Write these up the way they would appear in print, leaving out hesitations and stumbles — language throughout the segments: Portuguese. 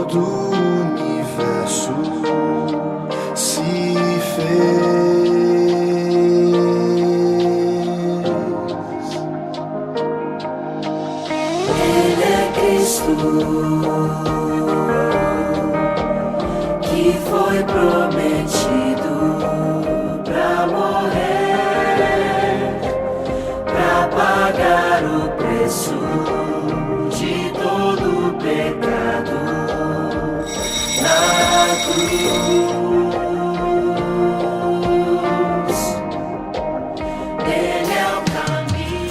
todo o universo se fez. Ele é Cristo, que foi prometido pra morrer, pra pagar o preço de todo o pecado na cruz. Ele é o caminho.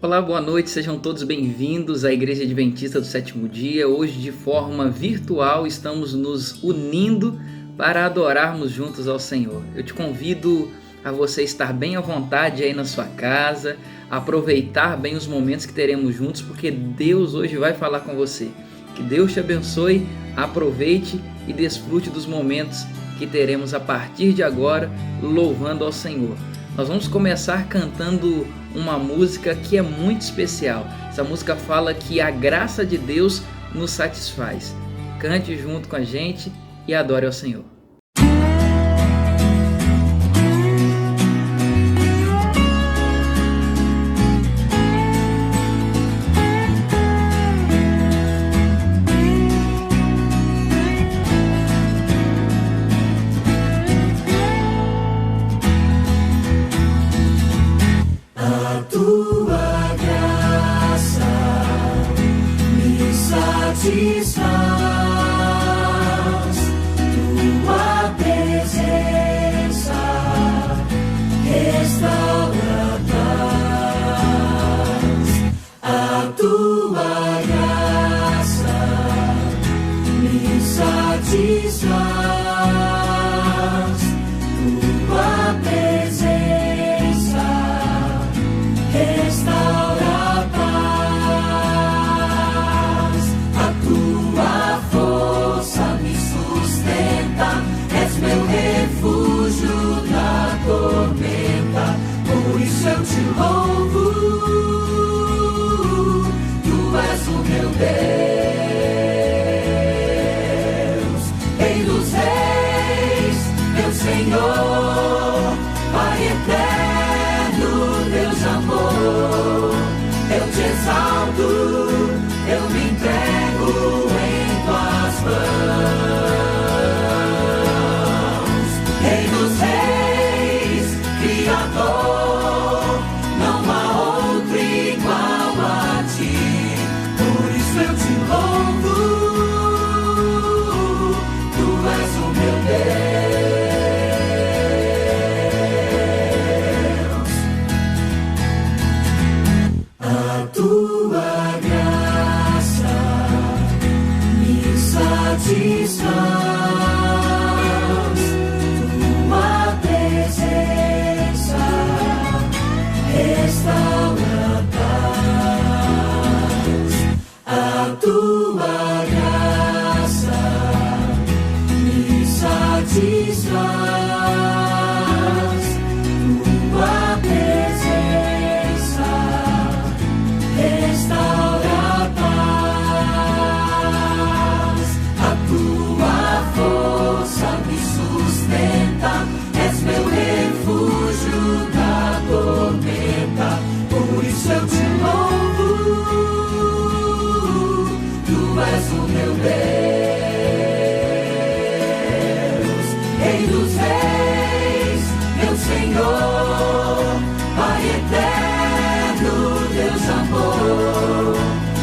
Olá, boa noite, sejam todos bem-vindos à Igreja Adventista do Sétimo Dia. Hoje, de forma virtual, estamos nos unindo para adorarmos juntos ao Senhor. Eu te convido a você estar bem à vontade aí na sua casa, aproveitar bem os momentos que teremos juntos, porque Deus hoje vai falar com você. Que Deus te abençoe, aproveite e desfrute dos momentos que teremos a partir de agora, louvando ao Senhor. Nós vamos começar cantando uma música que é muito especial. Essa música fala que a graça de Deus nos satisfaz. Cante junto com a gente e adore ao Senhor. Satisfaz, tua presença restaura paz, a tua graça me satisfaz, tua presença restaura eu te louvo, tu és o meu Deus, Rei dos Reis, meu Senhor, Pai eterno, Deus de amor, eu te exalto, eu me entrego em tuas mãos, Rei dos Reis, Criador. Eu te louvo, tu és o meu Deus. A tua graça me satisfaz, tua presença restaura paz. A tua graça me satisfaz, tua presença restaura paz, a tua força me sustenta, és meu refúgio na tormenta, por isso eu te louvo. Tu és o meu Deus, Rei dos Reis, meu Senhor, Pai eterno, Deus de amor,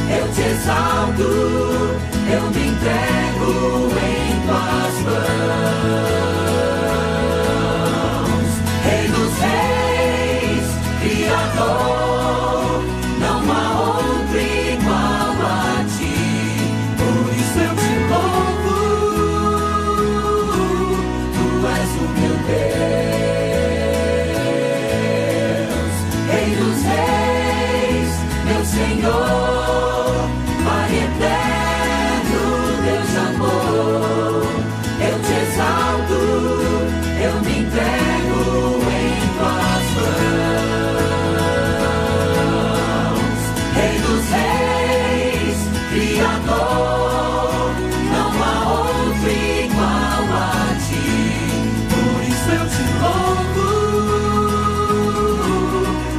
eu te exalto, Senhor, não há outro igual a ti. Por isso eu te louvo,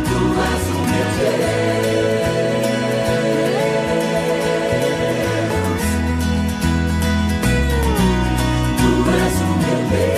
tu és o meu Deus. Tu és o meu Deus.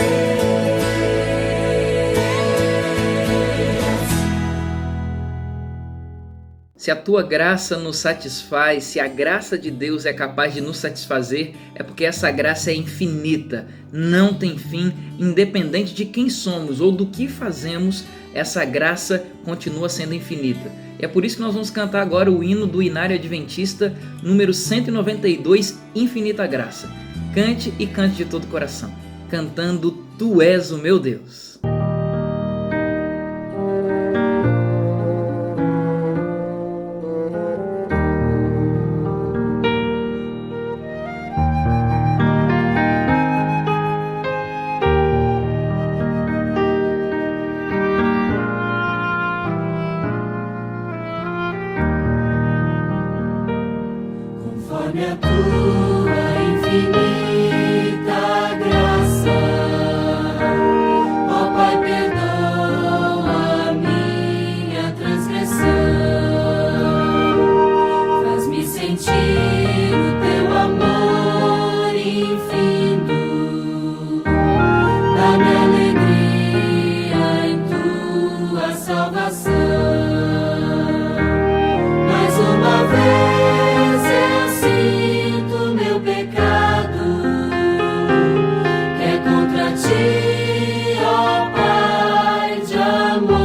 Se a tua graça nos satisfaz, se a graça de Deus é capaz de nos satisfazer, é porque essa graça é infinita, não tem fim, independente de quem somos ou do que fazemos, essa graça continua sendo infinita. E é por isso que nós vamos cantar agora o hino do Inário Adventista, número 192, Infinita Graça. Cante e cante de todo o coração, cantando Tu és o meu Deus. Conforme a tua infinita graça, ó Pai, perdoa a minha transgressão. Faz-me sentir o teu amor infinito, dá-me alegria em tua salvação. Mais uma vez eu sinto meu pecado, que é contra ti, ó Pai de amor.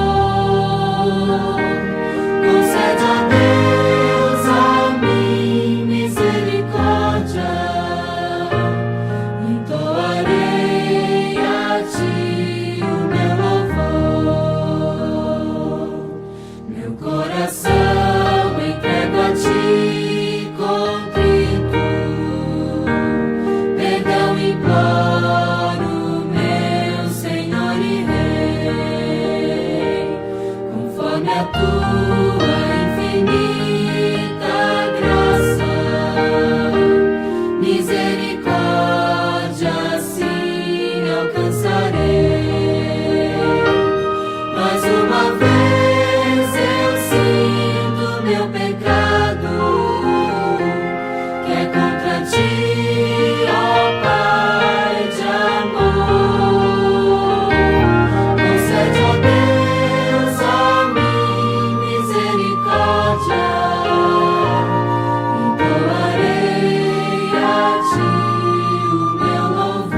Concede, ó Deus, a mim misericórdia, entoarei a ti o meu louvor. Meu coração entrego a ti contrito, perdão imploro, meu Senhor e Rei. Conforme a tua infinita graça, misericórdia assim alcançarei. Mais uma vez eu sinto meu pecado, que é contra ti, ó Pai de amor. Concede, ó Deus, a mim misericórdia, entoarei a ti o meu louvor.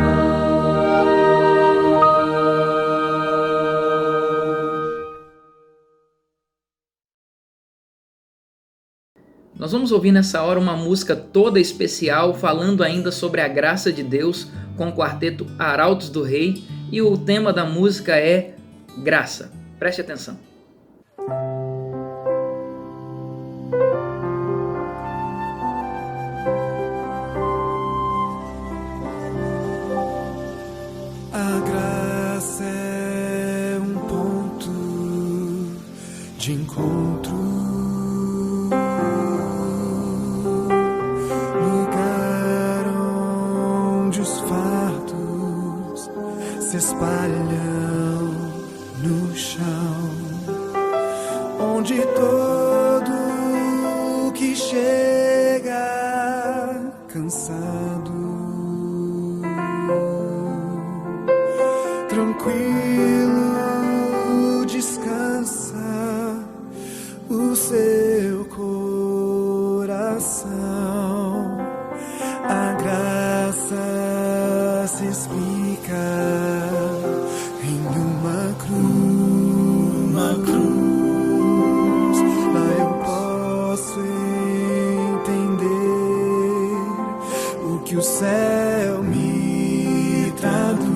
Nós vamos ouvir nessa hora uma música toda especial falando ainda sobre a graça de Deus com o quarteto Arautos do Rei, e o tema da música é Graça. Preste atenção. A graça é um ponto de encontro, lugar onde os fardos se espalham no chão, onde todo que chega cansado, tranquilo descansa o seu coração. A graça se explica em uma cruz. Lá eu posso entender o que o céu me traduz.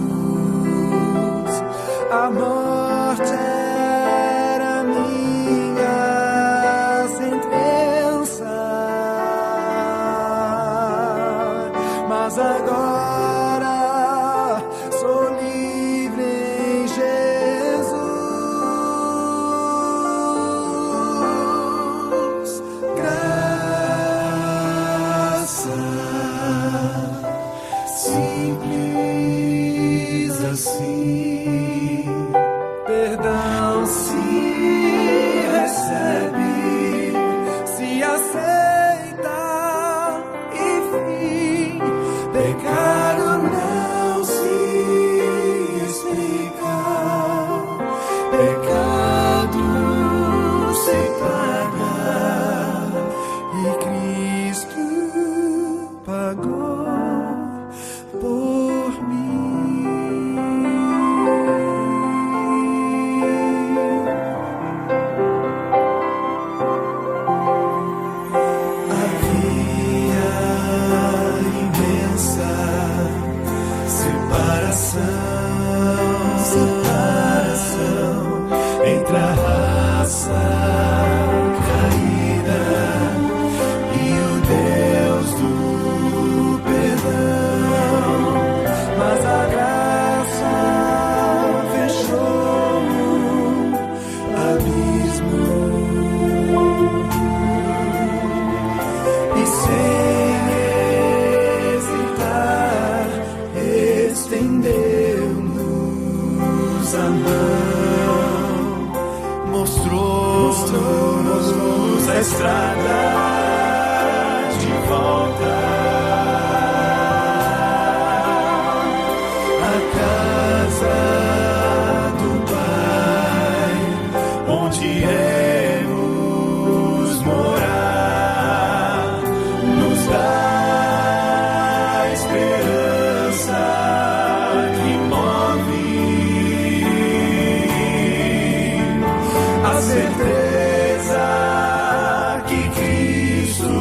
A morte era minha sentença, mas agora sou livre em Jesus. Graça pagou por mim. Havia imensa separação entre a raça caída e o Deus do perdão, mas a graça fechou o abismo e sem hesitar estendeu-nos a mão, mostrou-nos a estrada de volta à casa do Pai, onde iremos morar, nos dá esperança que move a certeza que Cristo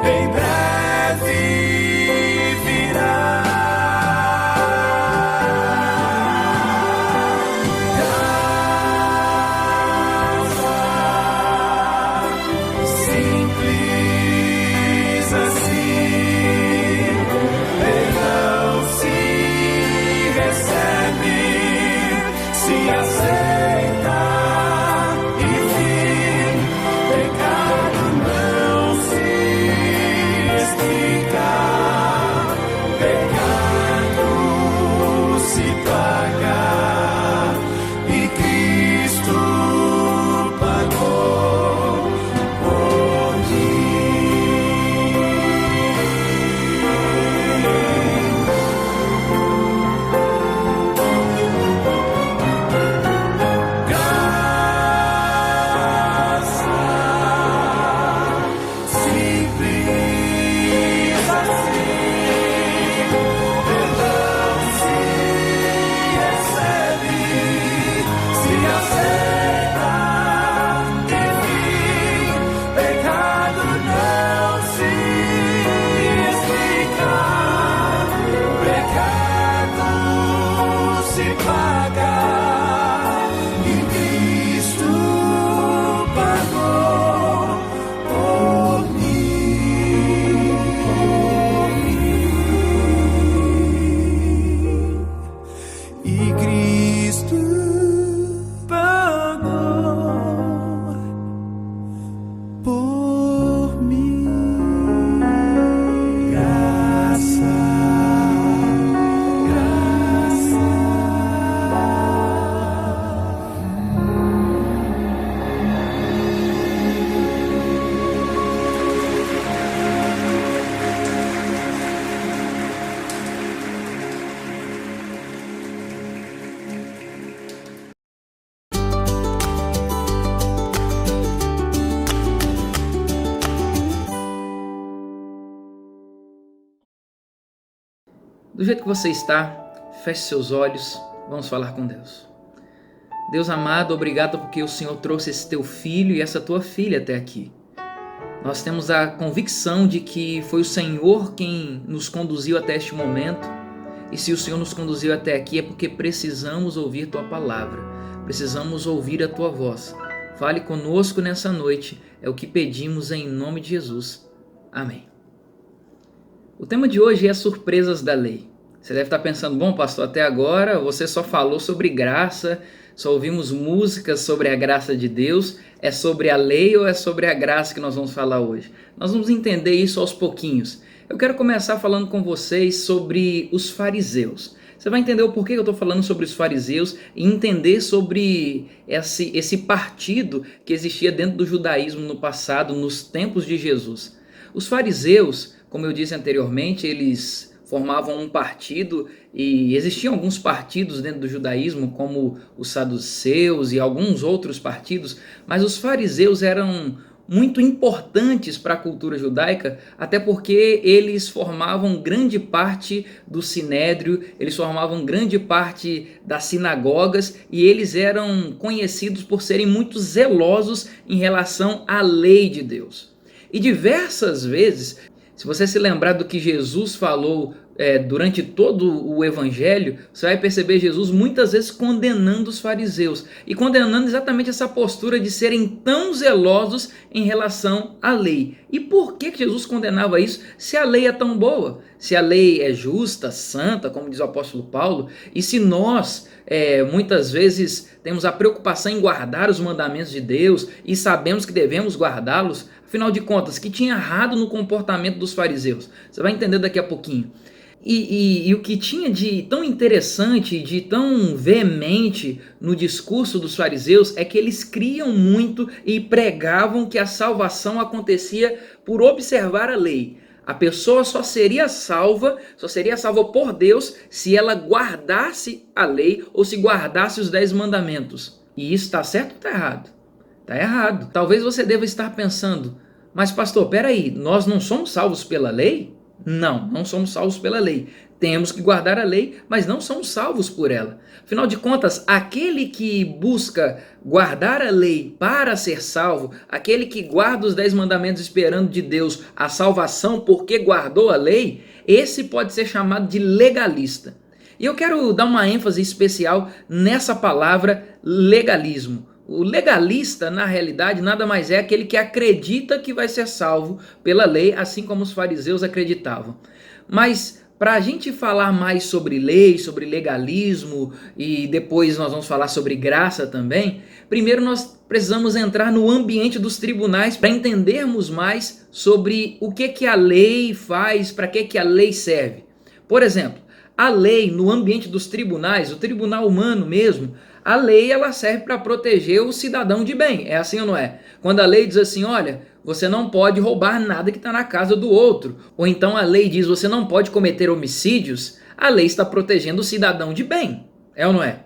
em breve virá. Simples assim, perdão se recebe, se aceita e fim, pecado não se explica, pecado se paga e Cristo pagou por mim. Graça simples assim, perdão se recebe, se aceita e fim, pecado não se explica, pecado se paga e Cristo pagou por mim. E Cristo pagou por mim. Graça, graça. Do jeito que você está, feche seus olhos, vamos falar com Deus. Deus amado, obrigado porque o Senhor trouxe esse teu filho e essa tua filha até aqui. Nós temos a convicção de que foi o Senhor quem nos conduziu até este momento. E se o Senhor nos conduziu até aqui é porque precisamos ouvir tua palavra, precisamos ouvir a tua voz. Fale conosco nessa noite, é o que pedimos em nome de Jesus. Amém. O tema de hoje é surpresas da lei. Você deve estar pensando, bom pastor, até agora você só falou sobre graça, só ouvimos músicas sobre a graça de Deus, é sobre a lei ou é sobre a graça que nós vamos falar hoje? Nós vamos entender isso aos pouquinhos. Eu quero começar falando com vocês sobre os fariseus. Você vai entender o porquê eu estou falando sobre os fariseus e entender sobre esse partido que existia dentro do judaísmo no passado, nos tempos de Jesus. Os fariseus, como eu disse anteriormente, eles formavam um partido e existiam alguns partidos dentro do judaísmo, como os saduceus e alguns outros partidos, mas os fariseus eram muito importantes para a cultura judaica, até porque eles formavam grande parte do sinédrio, eles formavam grande parte das sinagogas e eles eram conhecidos por serem muito zelosos em relação à lei de Deus. E diversas vezes, se você se lembrar do que Jesus falou durante todo o evangelho, você vai perceber Jesus muitas vezes condenando os fariseus e condenando exatamente essa postura de serem tão zelosos em relação à lei. E por que Jesus condenava isso se a lei é tão boa? Se a lei é justa, santa, como diz o apóstolo Paulo, e se nós muitas vezes temos a preocupação em guardar os mandamentos de Deus e sabemos que devemos guardá-los, afinal de contas, que tinha errado no comportamento dos fariseus? Você vai entender daqui a pouquinho. E o que tinha de tão interessante, de tão veemente no discurso dos fariseus é que eles criam muito e pregavam que a salvação acontecia por observar a lei. A pessoa só seria salva por Deus se ela guardasse a lei ou se guardasse os 10 mandamentos. E isso está certo ou está errado? Está errado. Talvez você deva estar pensando, mas pastor, peraí, nós não somos salvos pela lei? Não, não somos salvos pela lei. Temos que guardar a lei, mas não somos salvos por ela. Afinal de contas, aquele que busca guardar a lei para ser salvo, aquele que guarda os 10 mandamentos esperando de Deus a salvação porque guardou a lei, esse pode ser chamado de legalista. E eu quero dar uma ênfase especial nessa palavra legalismo. O legalista, na realidade, nada mais é aquele que acredita que vai ser salvo pela lei, assim como os fariseus acreditavam. Mas para a gente falar mais sobre lei, sobre legalismo, e depois nós vamos falar sobre graça também, primeiro nós precisamos entrar no ambiente dos tribunais para entendermos mais sobre o que a lei faz, para que a lei serve. Por exemplo, a lei no ambiente dos tribunais, o tribunal humano mesmo, a lei ela serve para proteger o cidadão de bem, é assim ou não é? Quando a lei diz assim, olha, você não pode roubar nada que está na casa do outro, ou então a lei diz você não pode cometer homicídios, a lei está protegendo o cidadão de bem, é ou não é?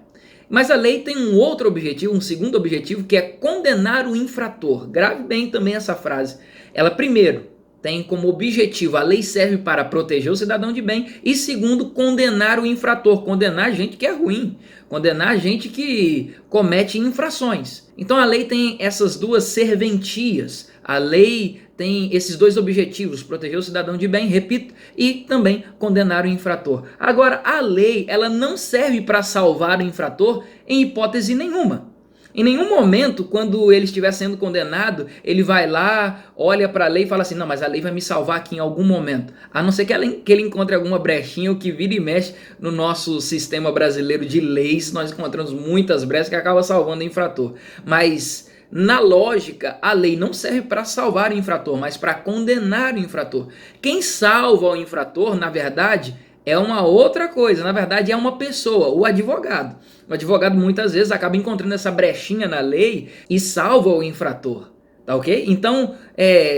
Mas a lei tem um outro objetivo, um segundo objetivo, que é condenar o infrator. Grave bem também essa frase. Ela primeiro tem como objetivo, a lei serve para proteger o cidadão de bem, e segundo, condenar o infrator, condenar gente que é ruim, condenar gente que comete infrações. Então a lei tem essas duas serventias, a lei tem esses dois objetivos, proteger o cidadão de bem, repito, e também condenar o infrator. Agora, a lei ela não serve para salvar o infrator em hipótese nenhuma. Em nenhum momento, quando ele estiver sendo condenado, ele vai lá, olha para a lei e fala assim, não, mas a lei vai me salvar aqui em algum momento. A não ser que ele encontre alguma brechinha, o que vira e mexe no nosso sistema brasileiro de leis, nós encontramos muitas brechas que acabam salvando o infrator. Mas, na lógica, a lei não serve para salvar o infrator, mas para condenar o infrator. Quem salva o infrator, na verdade, é uma outra coisa, na verdade é uma pessoa, o advogado. O advogado muitas vezes acaba encontrando essa brechinha na lei e salva o infrator, tá ok? Então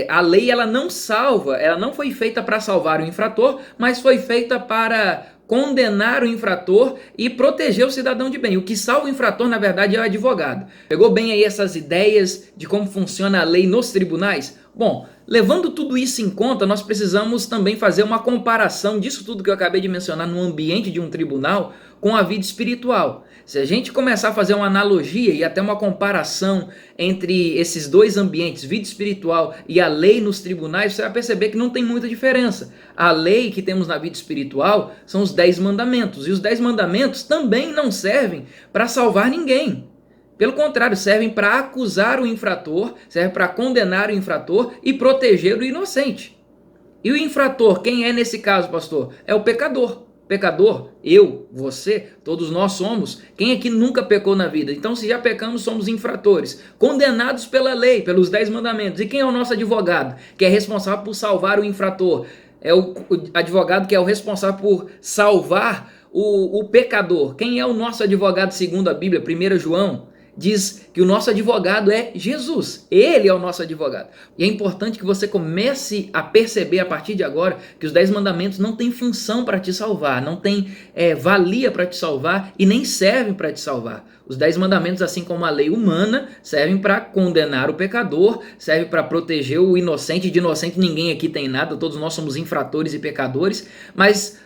a lei ela não salva, ela não foi feita para salvar o infrator, mas foi feita para condenar o infrator e proteger o cidadão de bem. O que salva o infrator, na verdade, é o advogado. Pegou bem aí essas ideias de como funciona a lei nos tribunais? Bom, levando tudo isso em conta, nós precisamos também fazer uma comparação disso tudo que eu acabei de mencionar no ambiente de um tribunal com a vida espiritual. Se a gente começar a fazer uma analogia e até uma comparação entre esses dois ambientes, vida espiritual e a lei nos tribunais, você vai perceber que não tem muita diferença. A lei que temos na vida espiritual são os 10 mandamentos, e os 10 mandamentos também não servem para salvar ninguém. Pelo contrário, servem para acusar o infrator, servem para condenar o infrator e proteger o inocente. E o infrator, quem é nesse caso, pastor? É o pecador. Pecador, eu, você, todos nós somos. Quem aqui nunca pecou na vida? Então, se já pecamos, somos infratores, condenados pela lei, pelos 10 mandamentos. E quem é o nosso advogado, que é responsável por salvar o infrator? É o advogado que é o responsável por salvar o pecador. Quem é o nosso advogado segundo a Bíblia? 1 João diz que o nosso advogado é Jesus. Ele é o nosso advogado. E é importante que você comece a perceber a partir de agora que os 10 mandamentos não têm função para te salvar, não têm valia para te salvar e nem servem para te salvar. Os 10 mandamentos, assim como a lei humana, servem para condenar o pecador, servem para proteger o inocente. De inocente ninguém aqui tem nada, todos nós somos infratores e pecadores, mas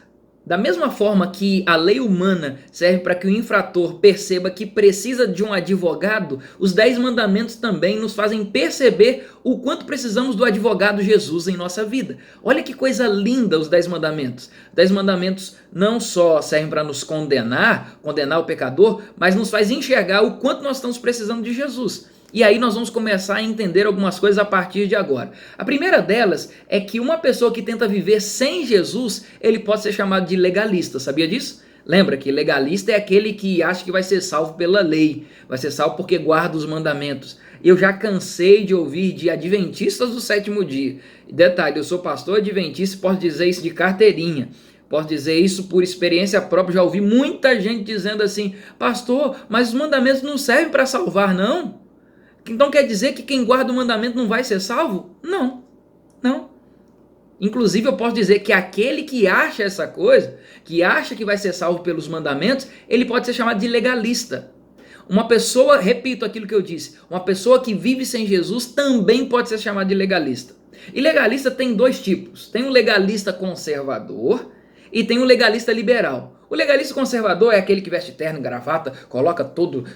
da mesma forma que a lei humana serve para que o infrator perceba que precisa de um advogado, os 10 mandamentos também nos fazem perceber o quanto precisamos do advogado Jesus em nossa vida. Olha que coisa linda os 10 mandamentos. 10 mandamentos não só servem para nos condenar o pecador, mas nos faz enxergar o quanto nós estamos precisando de Jesus. E aí nós vamos começar a entender algumas coisas a partir de agora. A primeira delas é que uma pessoa que tenta viver sem Jesus, ele pode ser chamado de legalista, sabia disso? Lembra que legalista é aquele que acha que vai ser salvo pela lei, vai ser salvo porque guarda os mandamentos. Eu já cansei de ouvir de adventistas do sétimo dia. Detalhe, eu sou pastor adventista e posso dizer isso de carteirinha. Posso dizer isso por experiência própria. Já ouvi muita gente dizendo assim: pastor, mas os mandamentos não servem para salvar, não? Então quer dizer que quem guarda o mandamento não vai ser salvo? Não, não. Inclusive eu posso dizer que aquele que acha essa coisa, que acha que vai ser salvo pelos mandamentos, ele pode ser chamado de legalista. Uma pessoa, repito aquilo que eu disse, uma pessoa que vive sem Jesus também pode ser chamada de legalista. E legalista tem 2 tipos. Tem um legalista conservador e tem um legalista liberal. O legalista conservador é aquele que veste terno e gravata, coloca todo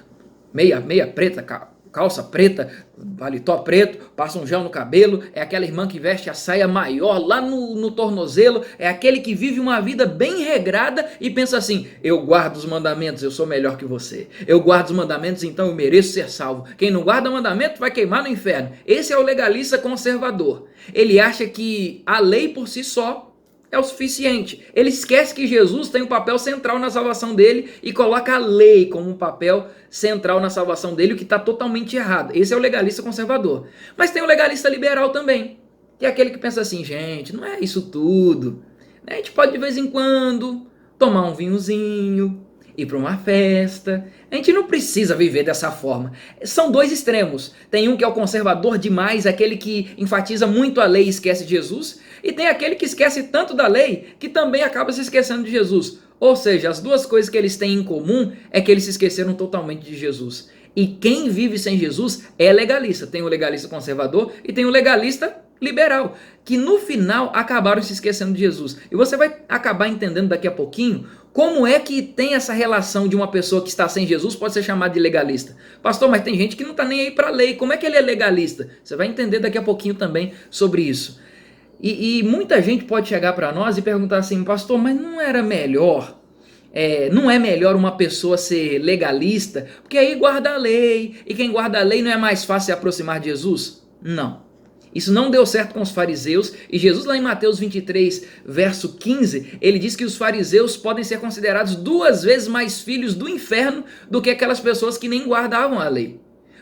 meia preta, calça preta, paletó preto, passa um gel no cabelo, é aquela irmã que veste a saia maior lá no tornozelo, é aquele que vive uma vida bem regrada e pensa assim: eu guardo os mandamentos, eu sou melhor que você. Eu guardo os mandamentos, então eu mereço ser salvo. Quem não guarda o mandamento vai queimar no inferno. Esse é o legalista conservador. Ele acha que a lei por si só é o suficiente. Ele esquece que Jesus tem um papel central na salvação dele e coloca a lei como um papel central na salvação dele, o que está totalmente errado. Esse é o legalista conservador. Mas tem o legalista liberal também, que é aquele que pensa assim: gente, não é isso tudo. A gente pode de vez em quando tomar um vinhozinho, ir para uma festa. A gente não precisa viver dessa forma. São 2 extremos. Tem um que é o conservador demais, aquele que enfatiza muito a lei e esquece de Jesus. E tem aquele que esquece tanto da lei que também acaba se esquecendo de Jesus. Ou seja, as 2 coisas que eles têm em comum é que eles se esqueceram totalmente de Jesus. E quem vive sem Jesus é legalista. Tem o legalista conservador e tem o legalista liberal, que no final acabaram se esquecendo de Jesus. E você vai acabar entendendo daqui a pouquinho como é que tem essa relação de uma pessoa que está sem Jesus pode ser chamada de legalista. Pastor, mas tem gente que não está nem aí para a lei. Como é que ele é legalista? Você vai entender daqui a pouquinho também sobre isso. E muita gente pode chegar para nós e perguntar assim: pastor, mas não era melhor? Não é melhor uma pessoa ser legalista? Porque aí guarda a lei. E quem guarda a lei não é mais fácil se aproximar de Jesus? Não. Isso não deu certo com os fariseus, e Jesus lá em Mateus 23, verso 15, ele diz que os fariseus podem ser considerados 2 vezes mais filhos do inferno do que aquelas pessoas que nem guardavam a lei.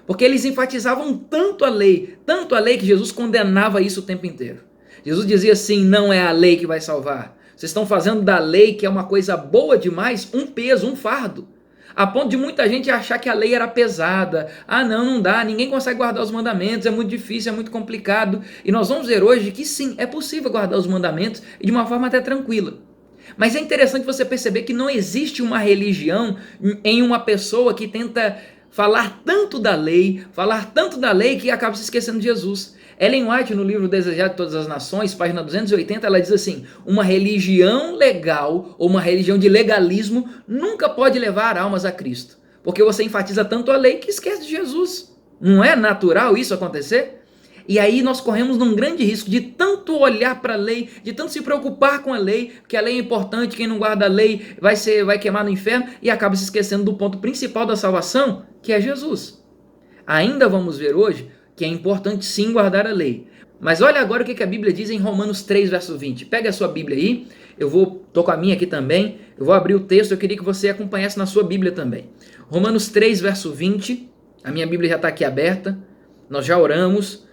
Porque eles enfatizavam tanto a lei que Jesus condenava isso o tempo inteiro. Jesus dizia assim: não é a lei que vai salvar. Vocês estão fazendo da lei, que é uma coisa boa demais, um peso, um fardo. A ponto de muita gente achar que a lei era pesada. Ah, não dá, ninguém consegue guardar os mandamentos, é muito difícil, é muito complicado. E nós vamos ver hoje que sim, é possível guardar os mandamentos e de uma forma até tranquila. Mas é interessante você perceber que não existe uma religião em uma pessoa que tenta falar tanto da lei que acaba se esquecendo de Jesus. Ellen White, no livro Desejado de Todas as Nações, página 280, ela diz assim: uma religião legal ou uma religião de legalismo nunca pode levar almas a Cristo, porque você enfatiza tanto a lei que esquece de Jesus. Não é natural isso acontecer? E aí nós corremos num grande risco de tanto olhar para a lei, de tanto se preocupar com a lei, que a lei é importante, quem não guarda a lei vai queimar no inferno, e acaba se esquecendo do ponto principal da salvação, que é Jesus. Ainda vamos ver hoje que é importante sim guardar a lei. Mas olha agora o que a Bíblia diz em Romanos 3, verso 20. Pega a sua Bíblia aí, tô com a minha aqui também, eu vou abrir o texto, eu queria que você acompanhasse na sua Bíblia também. Romanos 3, verso 20, a minha Bíblia já está aqui aberta, nós já oramos,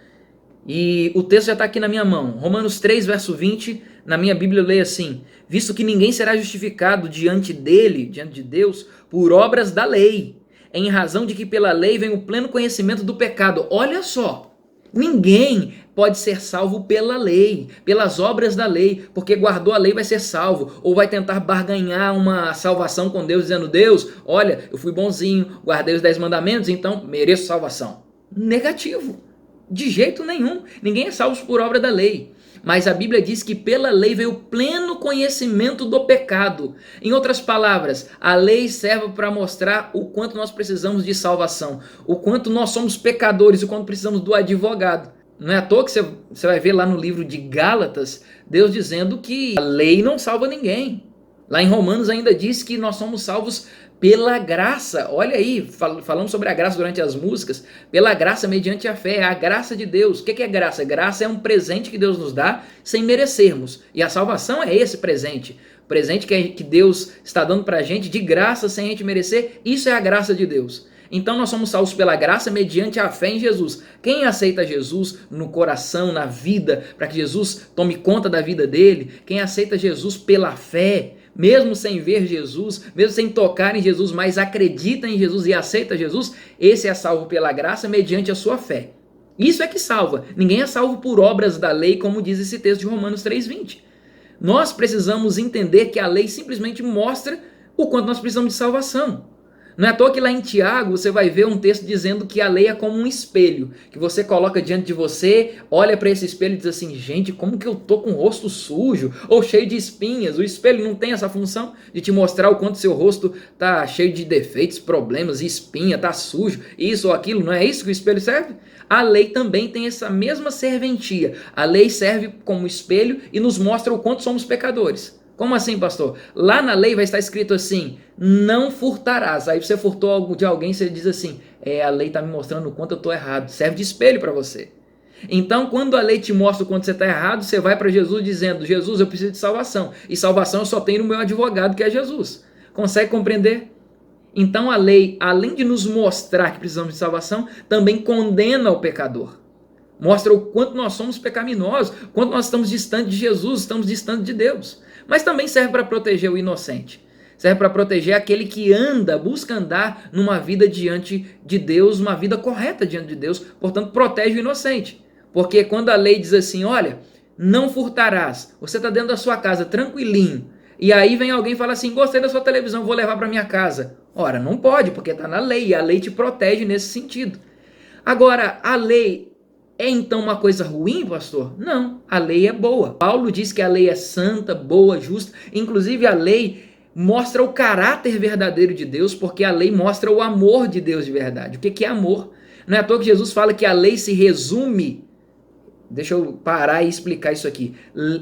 e o texto já está aqui na minha mão. Romanos 3, verso 20, na minha Bíblia eu leio assim: visto que ninguém será justificado diante de Deus por obras da lei, em razão de que pela lei vem o pleno conhecimento do pecado. Olha só, ninguém pode ser salvo pela lei, pelas obras da lei, porque guardou a lei vai ser salvo, ou vai tentar barganhar uma salvação com Deus, dizendo: Deus, olha, eu fui bonzinho, guardei os 10 mandamentos, então mereço salvação. Negativo, de jeito nenhum, ninguém é salvo por obra da lei. Mas a Bíblia diz que pela lei veio o pleno conhecimento do pecado. Em outras palavras, a lei serve para mostrar o quanto nós precisamos de salvação, o quanto nós somos pecadores, o quanto precisamos do advogado. Não é à toa que você vai ver lá no livro de Gálatas, Deus dizendo que a lei não salva ninguém. Lá em Romanos ainda diz que nós somos salvos pela graça. Olha aí, falamos sobre a graça durante as músicas. Pela graça mediante a fé, a graça de Deus. O que é graça? Graça é um presente que Deus nos dá sem merecermos. E a salvação é esse presente. O presente que Deus está dando para a gente de graça sem a gente merecer. Isso é a graça de Deus. Então nós somos salvos pela graça mediante a fé em Jesus. Quem aceita Jesus no coração, na vida, para que Jesus tome conta da vida dele, quem aceita Jesus pela fé, mesmo sem ver Jesus, mesmo sem tocar em Jesus, mas acredita em Jesus e aceita Jesus, esse é salvo pela graça mediante a sua fé. Isso é que salva. Ninguém é salvo por obras da lei, como diz esse texto de Romanos 3:20. Nós precisamos entender que a lei simplesmente mostra o quanto nós precisamos de salvação. Não é à toa que lá em Tiago você vai ver um texto dizendo que a lei é como um espelho, que você coloca diante de você, olha para esse espelho e diz assim: gente, como que eu tô com o rosto sujo ou cheio de espinhas? O espelho não tem essa função de te mostrar o quanto seu rosto tá cheio de defeitos, problemas, espinha, tá sujo, isso ou aquilo. Não é isso que o espelho serve? A lei também tem essa mesma serventia. A lei serve como espelho e nos mostra o quanto somos pecadores. Como assim, pastor? Lá na lei vai estar escrito assim: não furtarás. Aí você furtou algo de alguém, você diz assim: a lei está me mostrando o quanto eu estou errado. Serve de espelho para você. Então, quando a lei te mostra o quanto você está errado, você vai para Jesus dizendo: Jesus, eu preciso de salvação. E salvação eu só tenho no meu advogado, que é Jesus. Consegue compreender? Então a lei, além de nos mostrar que precisamos de salvação, também condena o pecador. Mostra o quanto nós somos pecaminosos, o quanto nós estamos distantes de Jesus, estamos distantes de Deus. Mas também serve para proteger o inocente. Serve para proteger aquele que busca andar numa vida diante de Deus, uma vida correta diante de Deus. Portanto, protege o inocente. Porque quando a lei diz assim: olha, não furtarás, você está dentro da sua casa tranquilinho, e aí vem alguém e fala assim: gostei da sua televisão, vou levar para minha casa. Ora, não pode, porque está na lei, e a lei te protege nesse sentido. Agora, a lei é então uma coisa ruim, pastor? Não, a lei é boa. Paulo diz que a lei é santa, boa, justa. Inclusive a lei mostra o caráter verdadeiro de Deus, porque a lei mostra o amor de Deus de verdade. O que é amor? Não é à toa que Jesus fala que a lei se resume. Deixa eu parar e explicar isso aqui.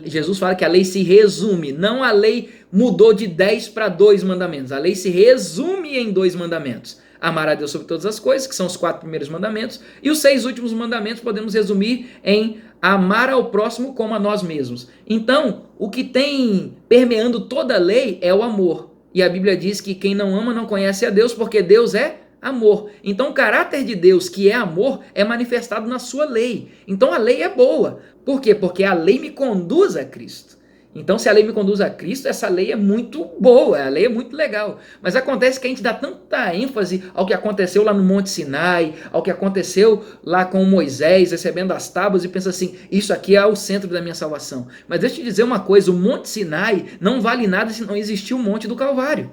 Jesus fala que a lei se resume. Não a lei mudou de 10 para 2 mandamentos. A lei se resume em 2 mandamentos. Amar a Deus sobre todas as coisas, que são os 4 primeiros mandamentos, e os 6 últimos mandamentos podemos resumir em amar ao próximo como a nós mesmos. Então, o que tem permeando toda a lei é o amor. E a Bíblia diz que quem não ama não conhece a Deus, porque Deus é amor. Então, o caráter de Deus, que é amor, é manifestado na sua lei. Então, a lei é boa. Por quê? Porque a lei me conduz a Cristo. Então, se a lei me conduz a Cristo, essa lei é muito boa, a lei é muito legal. Mas acontece que a gente dá tanta ênfase ao que aconteceu lá no Monte Sinai, ao que aconteceu lá com Moisés, recebendo as tábuas, e pensa assim: isso aqui é o centro da minha salvação. Mas deixa eu te dizer uma coisa: o Monte Sinai não vale nada se não existir o Monte do Calvário.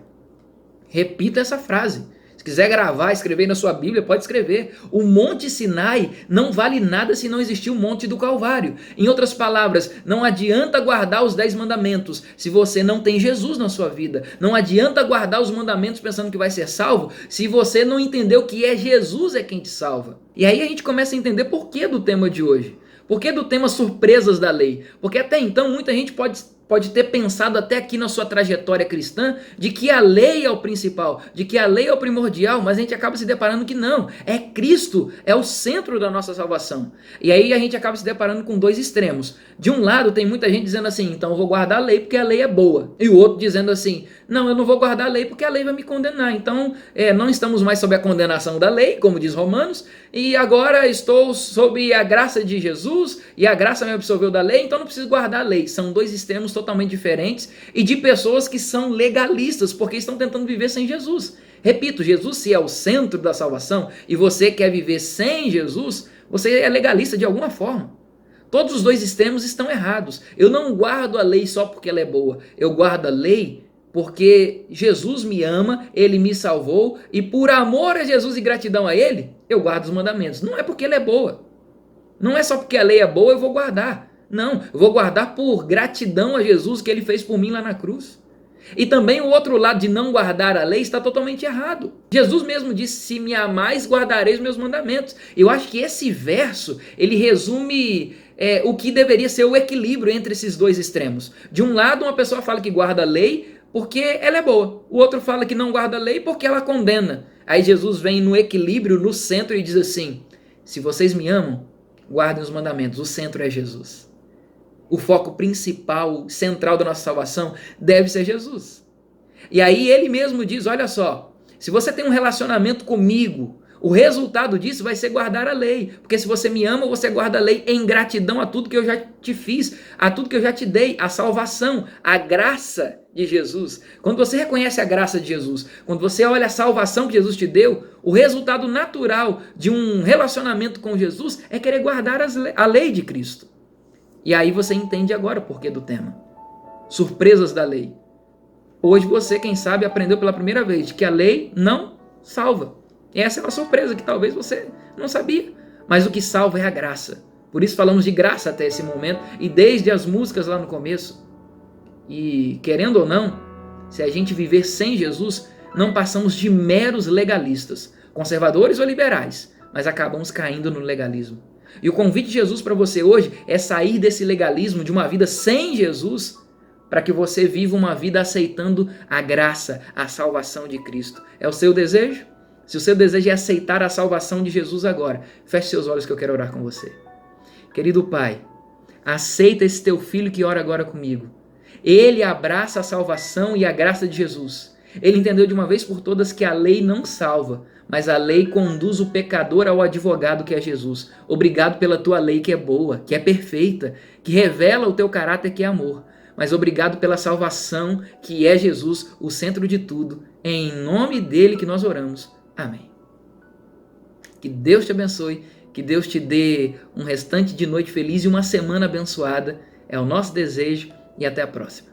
Repita essa frase. Se quiser gravar, escrever na sua Bíblia, pode escrever. O Monte Sinai não vale nada se não existir o Monte do Calvário. Em outras palavras, não adianta guardar os 10 mandamentos se você não tem Jesus na sua vida. Não adianta guardar os mandamentos pensando que vai ser salvo se você não entendeu que Jesus é quem te salva. E aí a gente começa a entender por que do tema de hoje. Por que do tema surpresas da lei? Porque até então muita gente pode ter pensado até aqui na sua trajetória cristã de que a lei é o principal, de que a lei é o primordial, mas a gente acaba se deparando que não, é Cristo, é o centro da nossa salvação. E aí a gente acaba se deparando com 2 extremos. De um lado tem muita gente dizendo assim: então eu vou guardar a lei porque a lei é boa. E o outro dizendo assim: não, eu não vou guardar a lei porque a lei vai me condenar. Então não estamos mais sob a condenação da lei, como diz Romanos, e agora estou sob a graça de Jesus e a graça me absolveu da lei, então não preciso guardar a lei. São 2 extremos totalmente diferentes e de pessoas que são legalistas porque estão tentando viver sem Jesus. Repito, Jesus se é o centro da salvação e você quer viver sem Jesus, você é legalista de alguma forma. Todos os dois extremos estão errados. Eu não guardo a lei só porque ela é boa. Eu guardo a lei porque Jesus me ama, Ele me salvou e por amor a Jesus e gratidão a Ele, eu guardo os mandamentos. Não é porque ela é boa. Não é só porque a lei é boa eu vou guardar. Não, eu vou guardar por gratidão a Jesus que Ele fez por mim lá na cruz. E também o outro lado de não guardar a lei está totalmente errado. Jesus mesmo disse, se me amais, guardareis os meus mandamentos. Eu acho que esse verso, ele resume o que deveria ser o equilíbrio entre esses dois extremos. De um lado, uma pessoa fala que guarda a lei porque ela é boa. O outro fala que não guarda a lei porque ela condena. Aí Jesus vem no equilíbrio, no centro e diz assim, se vocês me amam, guardem os mandamentos. O centro é Jesus. O foco principal, central da nossa salvação deve ser Jesus. E aí ele mesmo diz, olha só, se você tem um relacionamento comigo, o resultado disso vai ser guardar a lei. Porque se você me ama, você guarda a lei em gratidão a tudo que eu já te fiz, a tudo que eu já te dei, a salvação, a graça de Jesus. Quando você reconhece a graça de Jesus, quando você olha a salvação que Jesus te deu, o resultado natural de um relacionamento com Jesus é querer guardar a lei de Cristo. E aí você entende agora o porquê do tema. Surpresas da lei. Hoje você, quem sabe, aprendeu pela primeira vez de que a lei não salva. E essa é uma surpresa que talvez você não sabia. Mas o que salva é a graça. Por isso falamos de graça até esse momento e desde as músicas lá no começo. E querendo ou não, se a gente viver sem Jesus, não passamos de meros legalistas, conservadores ou liberais, mas acabamos caindo no legalismo. E o convite de Jesus para você hoje é sair desse legalismo de uma vida sem Jesus para que você viva uma vida aceitando a graça, a salvação de Cristo. É o seu desejo? Se o seu desejo é aceitar a salvação de Jesus agora, feche seus olhos que eu quero orar com você. Querido Pai, aceita esse teu filho que ora agora comigo. Ele abraça a salvação e a graça de Jesus. Ele entendeu de uma vez por todas que a lei não salva, mas a lei conduz o pecador ao advogado que é Jesus. Obrigado pela tua lei que é boa, que é perfeita, que revela o teu caráter que é amor. Mas obrigado pela salvação que é Jesus, o centro de tudo. É em nome dele que nós oramos. Amém. Que Deus te abençoe, que Deus te dê um restante de noite feliz e uma semana abençoada. É o nosso desejo e até a próxima.